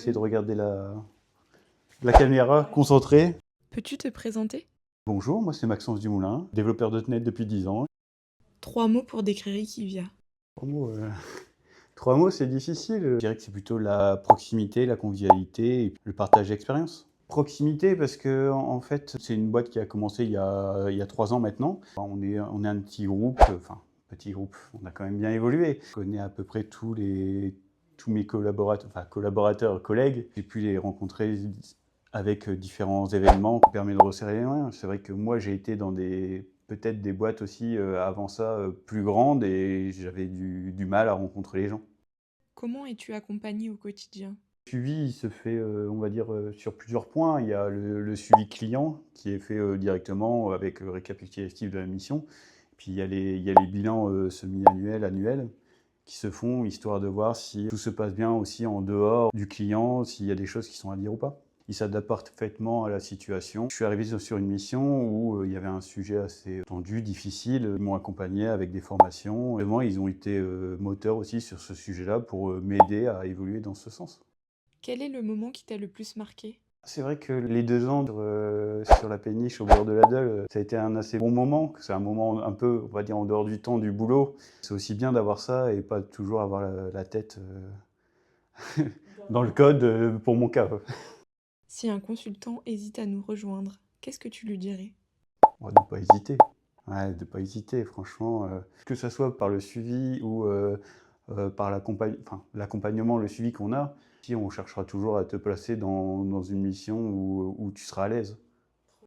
Essayer de regarder la caméra, concentré. Peux-tu te présenter? Bonjour, moi c'est Maxence Dumoulin, développeur .NET depuis 10 ans. 3 mots pour décrire Equivia. Trois mots, trois mots, c'est difficile. Je dirais que c'est plutôt la proximité, la convivialité et le partage d'expérience. Proximité parce que en fait c'est une boîte qui a commencé il y a 3 ans maintenant. On est un petit groupe, petit groupe, on a quand même bien évolué. Je connais à peu près tous mes collaborateurs, collègues. J'ai pu les rencontrer avec différents événements qui permettent de resserrer les liens. C'est vrai que moi j'ai été dans peut-être des boîtes aussi avant ça plus grandes et j'avais du mal à rencontrer les gens. Comment es-tu accompagné au quotidien? Le suivi il se fait, on va dire, sur plusieurs points. Il y a le suivi client qui est fait directement avec le récapitulatif de la mission. Puis il y a les bilans semi-annuels, annuels qui se font histoire de voir si tout se passe bien aussi en dehors du client, s'il y a des choses qui sont à dire ou pas. Ils s'adaptent parfaitement à la situation. Je suis arrivé sur une mission où il y avait un sujet assez tendu, difficile. Ils m'ont accompagné avec des formations. Vraiment, ils ont été moteurs aussi sur ce sujet-là pour m'aider à évoluer dans ce sens. Quel est le moment qui t'a le plus marqué? C'est vrai que les 2 ans sur la péniche au bord de la Deule, ça a été un assez bon moment. C'est un moment un peu, on va dire, en dehors du temps du boulot. C'est aussi bien d'avoir ça et pas toujours avoir la tête dans le code pour mon cas. Si un consultant hésite à nous rejoindre, qu'est-ce que tu lui dirais? Ouais, de ne pas hésiter. Ouais, de pas hésiter, franchement. Que ça soit par le suivi ou par l'accompagnement, le suivi qu'on a, si on cherchera toujours à te placer dans une mission où tu seras à l'aise.